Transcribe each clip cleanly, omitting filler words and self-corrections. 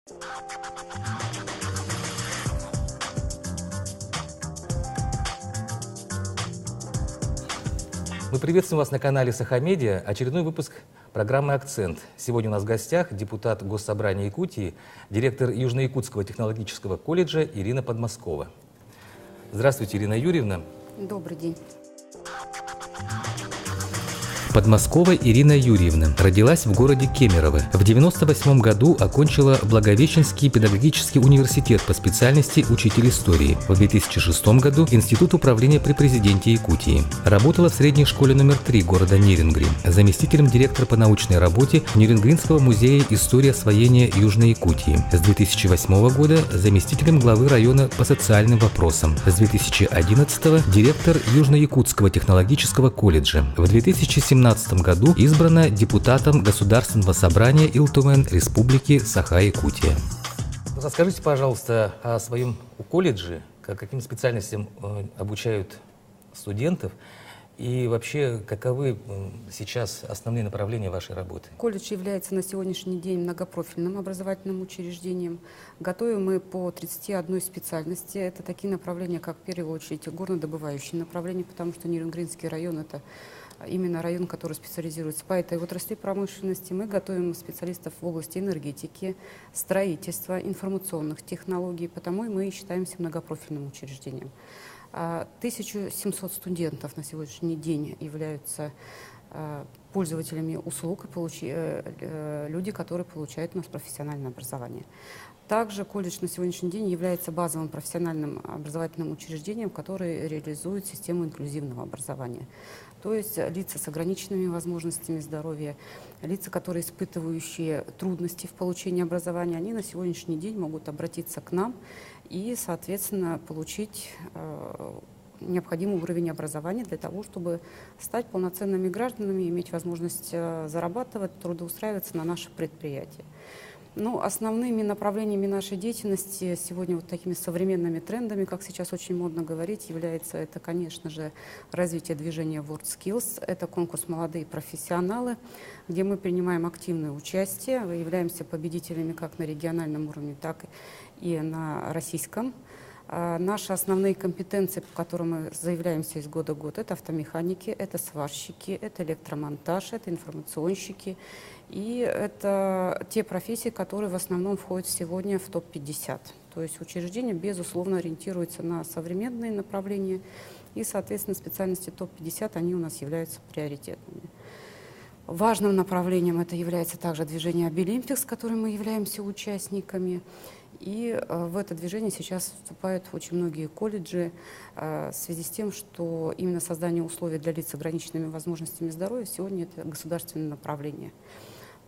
Мы приветствуем вас на канале Сахамедиа. Очередной выпуск программы «Акцент». Сегодня у нас в гостях депутат Госсобрания Якутии, директор Южно-Якутского технологического колледжа Ирина Подмоскова. Здравствуйте, Ирина Юрьевна. Добрый день. Подмоскова Ирина Юрьевна родилась в городе Кемерово. В 1998 году окончила Благовещенский педагогический университет по специальности учитель истории. В 2006 году Институт управления при президенте Якутии. Работала в средней школе номер 3 города Нерюнгри, заместителем директора по научной работе Нерюнгринского музея истории освоения Южной Якутии. С 2008 года заместителем главы района по социальным вопросам. С 2011 директор Южно-Якутского технологического колледжа. В 2017 году избрана депутатом Государственного собрания Илтумен Республики Саха-Якутия. Расскажите, пожалуйста, о своем колледже, каким специальностям обучают студентов и вообще каковы сейчас основные направления вашей работы? Колледж является на сегодняшний день многопрофильным образовательным учреждением. Готовим мы по 31 специальности. Это такие направления, как в первую очередь горнодобывающие направления, потому что Нерюнгринский район — это именно район, который специализируется по этой отрасли промышленности. Мы готовим специалистов в области энергетики, строительства, информационных технологий, потому и мы считаемся многопрофильным учреждением. 1700 студентов на сегодняшний день являются пользователями услуг, люди, которые получают у нас профессиональное образование. Также колледж на сегодняшний день является базовым профессиональным образовательным учреждением, которое реализует систему инклюзивного образования. То есть лица с ограниченными возможностями здоровья, лица, которые испытывающие трудности в получении образования, они на сегодняшний день могут обратиться к нам и, соответственно, получить необходимый уровень образования для того, чтобы стать полноценными гражданами, иметь возможность зарабатывать, трудоустраиваться на наши предприятия. Ну, основными направлениями нашей деятельности сегодня вот такими современными трендами, как сейчас очень модно говорить, является это, конечно же, развитие движения WorldSkills. Это конкурс «Молодые профессионалы», где мы принимаем активное участие, являемся победителями как на региональном уровне, так и на российском. Наши основные компетенции, по которым мы заявляемся из года в год, это автомеханики, это сварщики, это электромонтаж, это информационщики. И это те профессии, которые в основном входят сегодня в топ-50. То есть учреждение, безусловно, ориентируется на современные направления, и, соответственно, специальности топ-50, они у нас являются приоритетными. Важным направлением это является также движение Обилимпикс, с которым мы являемся участниками. И в это движение сейчас вступают очень многие колледжи в связи с тем, что именно создание условий для лиц с ограниченными возможностями здоровья сегодня это государственное направление.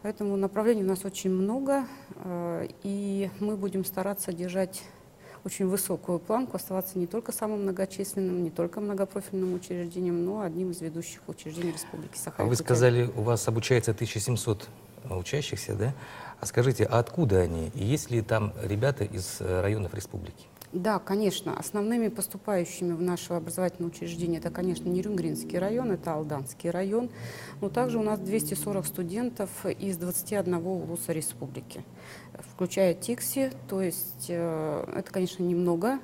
Поэтому направлений у нас очень много, и мы будем стараться держать очень высокую планку, оставаться не только самым многочисленным, не только многопрофильным учреждением, но одним из ведущих учреждений Республики Саха-Якутия. Вы сказали, у вас обучается 1700 учащихся, да? А скажите, а откуда они? И есть ли там ребята из районов республики? Да, конечно. Основными поступающими в наше образовательное учреждение это, конечно, Нерюнгринский район, это Алданский район. Но также у нас 240 студентов из 21 улуса республики, включая ТИКСИ. То есть это, конечно, немного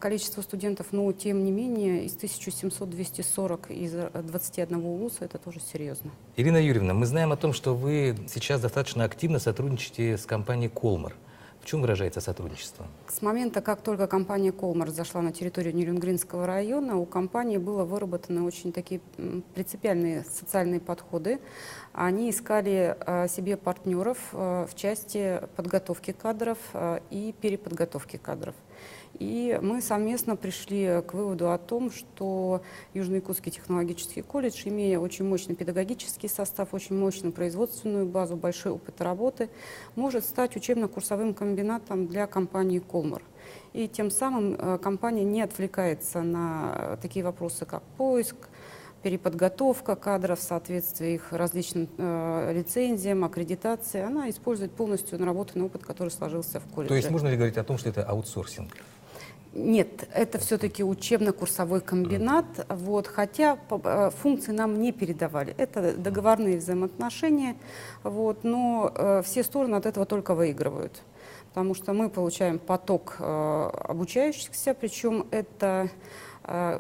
количество студентов, но тем не менее из 1700-240 из 21 улуса это тоже серьезно. Ирина Юрьевна, мы знаем о том, что вы сейчас достаточно активно сотрудничаете с компанией «Колмар». В чем выражается сотрудничество? С момента, как только компания «Колмар» зашла на территорию Нерюнгринского района, у компании было выработаны очень такие принципиальные социальные подходы. Они искали себе партнеров в части подготовки кадров и переподготовки кадров. И мы совместно пришли к выводу о том, что Южно-Якутский технологический колледж, имея очень мощный педагогический состав, очень мощную производственную базу, большой опыт работы, может стать учебно-курсовым комбинатом для компании «Колмар». И тем самым компания не отвлекается на такие вопросы, как поиск, переподготовка кадров, соответствие их различным лицензиям, аккредитации. Она использует полностью наработанный опыт, который сложился в колледже. То есть можно ли говорить о том, что это аутсорсинг? Нет, это все-таки учебно-курсовой комбинат, хотя функции нам не передавали. Это договорные взаимоотношения, но все стороны от этого только выигрывают. потому что мы получаем поток обучающихся, причем это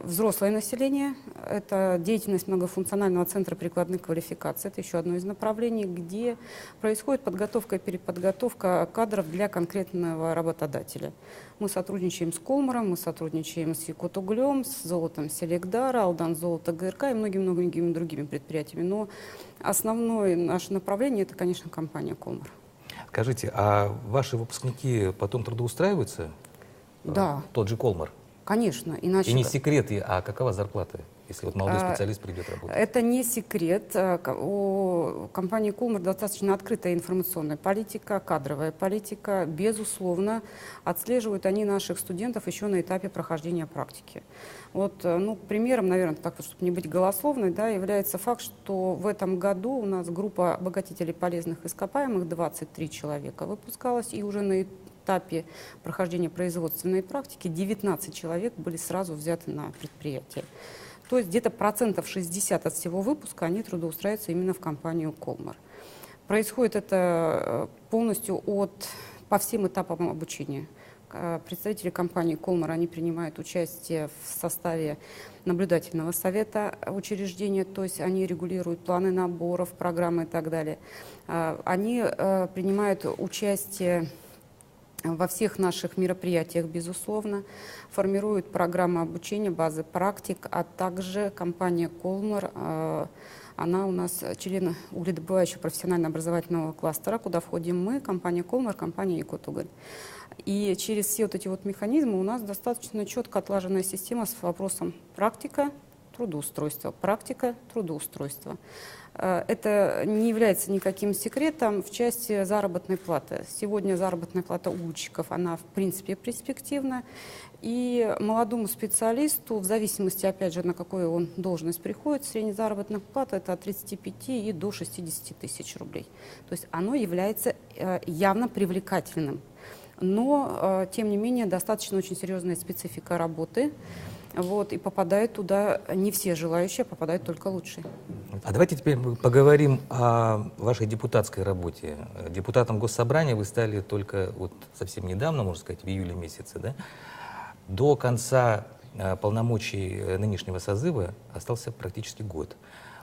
взрослое население, это деятельность многофункционального центра прикладных квалификаций, это еще одно из направлений, где происходит подготовка и переподготовка кадров для конкретного работодателя. Мы сотрудничаем с Колмаром, мы сотрудничаем с Якутуглем, с Золотом Селегдара, Алдан Золото ГРК и многими-многими другими предприятиями. Но основное наше направление — это, конечно, компания Колмар. Скажите, а ваши выпускники потом трудоустраиваются? Да. Тот же Колмар? Конечно, иначе... И не секрет, а какова зарплата, если вот молодой специалист придет работать? Это не секрет. У компании Колмар достаточно открытая информационная политика, кадровая политика. Безусловно, отслеживают они наших студентов еще на этапе прохождения практики. Вот, примером, наверное, так, чтобы не быть голословной, да, является факт, что в этом году у нас группа обогатителей полезных ископаемых, 23 человека, выпускалась, и уже на этапе прохождения производственной практики 19 человек были сразу взяты на предприятие. То есть где-то 60% от всего выпуска они трудоустраиваются именно в компанию Колмар. Происходит это полностью по всем этапам обучения. Представители компании Колмар, они принимают участие в составе наблюдательного совета учреждения, то есть они регулируют планы наборов, программы и так далее. Они принимают участие во всех наших мероприятиях, безусловно, формируют программы обучения, базы практик, а также компания Колмар, она у нас член угледобывающего профессионально-образовательного кластера, куда входим мы, компания Колмар, компания Якутугль. И через все вот эти вот механизмы у нас достаточно четко отлаженная система с вопросом практика, трудоустройство, практика, трудоустройство. Это не является никаким секретом в части заработной платы. Сегодня заработная плата улетчиков, она в принципе перспективна. И молодому специалисту, в зависимости, опять же, на какую он должность приходит, средняя заработная плата — это от 35 и до 60 тысяч рублей. То есть оно является явно привлекательным. Но, тем не менее, достаточно очень серьезная специфика работы. Вот, и попадают туда не все желающие, а попадают только лучшие. А давайте теперь поговорим о вашей депутатской работе. Депутатом Госсобрания вы стали только вот совсем недавно, можно сказать, в июле месяце, да? До конца полномочий нынешнего созыва остался практически год.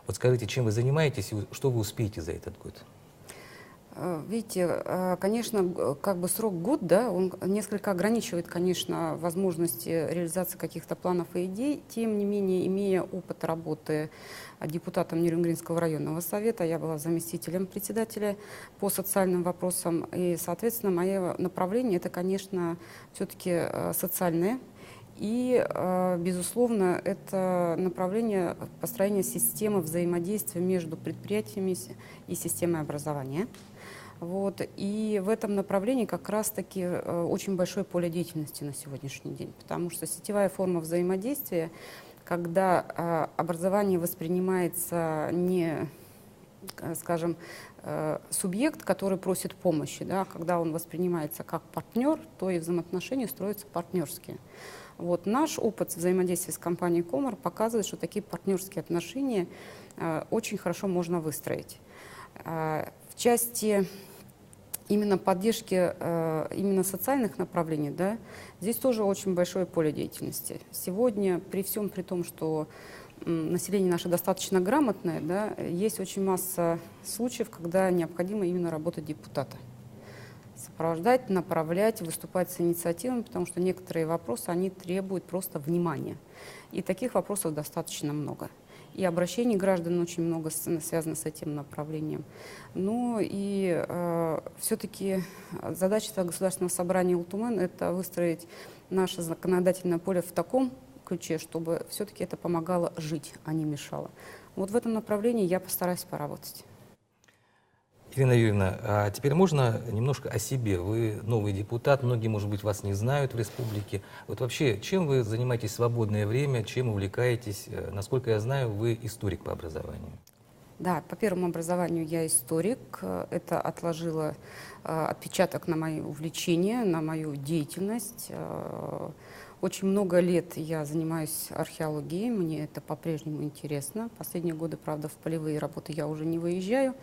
Вот скажите, чем вы занимаетесь и что вы успеете за этот год? Видите, конечно, как бы срок год, да, он несколько ограничивает, конечно, возможности реализации каких-то планов и идей. Тем не менее, имея опыт работы депутатом Нерюнгринского районного совета, я была заместителем председателя по социальным вопросам, и, соответственно, мое направление — это, конечно, все-таки социальное. И, безусловно, это направление построения системы взаимодействия между предприятиями и системой образования. Вот. И в этом направлении как раз-таки очень большое поле деятельности на сегодняшний день, потому что сетевая форма взаимодействия, когда образование воспринимается не, скажем, субъект, который просит помощи, да, когда он воспринимается как партнер, то и взаимоотношения строятся партнерские. Вот. Наш опыт взаимодействия с компанией Колмар показывает, что такие партнерские отношения очень хорошо можно выстроить. В части именно поддержки именно социальных направлений, да, здесь тоже очень большое поле деятельности. Сегодня, при всем при том, что население наше достаточно грамотное, да, есть очень масса случаев, когда необходимо именно работать депутата. Сопровождать, направлять, выступать с инициативами, потому что некоторые вопросы, они требуют просто внимания. И таких вопросов достаточно много. И обращений граждан очень много связано с этим направлением. Ну и все-таки задача Государственного собрания Ултумен — это выстроить наше законодательное поле в таком ключе, чтобы все-таки это помогало жить, а не мешало. Вот в этом направлении я постараюсь поработать. Ирина Юрьевна, а теперь можно немножко о себе? Вы новый депутат, многие, может быть, вас не знают в республике. Вот вообще, чем вы занимаетесь в свободное время, чем увлекаетесь? Насколько я знаю, вы историк по образованию. Да, по первому образованию я историк. Это отложило отпечаток на мои увлечения, на мою деятельность. Очень много лет я занимаюсь археологией, мне это по-прежнему интересно. Последние годы, правда, в полевые работы я уже не выезжаю.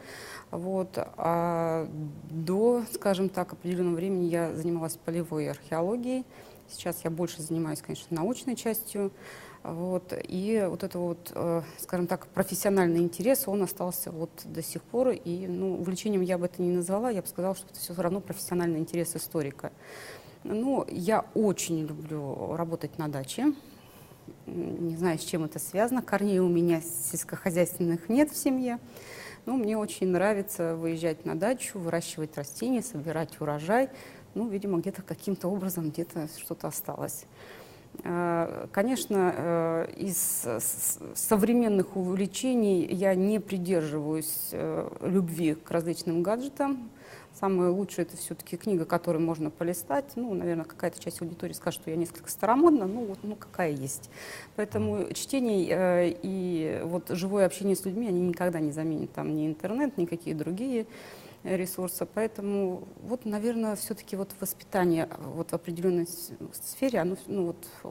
Вот. А до, скажем так, определенного времени я занималась полевой археологией. Сейчас я больше занимаюсь, конечно, научной частью. Вот. И вот это вот, скажем так, профессиональный интерес, он остался вот до сих пор. И увлечением я бы это не назвала, я бы сказала, что это все равно профессиональный интерес историка. Я очень люблю работать на даче. Не знаю, с чем это связано. Корней у меня сельскохозяйственных нет в семье. Но мне очень нравится выезжать на дачу, выращивать растения, собирать урожай. Видимо, где-то каким-то образом где-то что-то осталось. Конечно, из современных увлечений я не придерживаюсь любви к различным гаджетам. Самое лучшее — это все-таки книга, которую можно полистать. Наверное, какая-то часть аудитории скажет, что я несколько старомодна, какая есть. Поэтому чтение и вот живое общение с людьми, они никогда не заменят там ни интернет, ни какие другие ресурсы. Поэтому, наверное, все-таки воспитание в определенной сфере,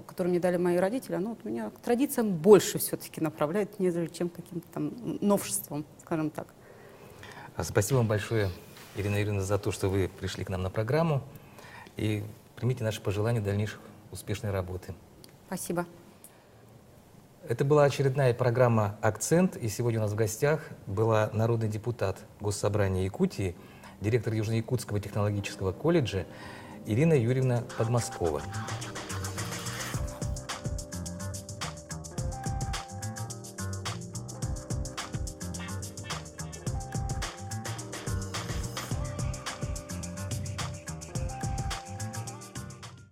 которое мне дали мои родители, оно меня к традициям больше все-таки направляет, нежели чем каким-то там новшеством, скажем так. Спасибо вам большое, Ирина Юрьевна, за то, что вы пришли к нам на программу. И примите наши пожелания дальнейших успешной работы. Спасибо. Это была очередная программа «Акцент», и сегодня у нас в гостях была народный депутат Госсобрания Якутии, директор Южно-Якутского технологического колледжа Ирина Юрьевна Подмоскова.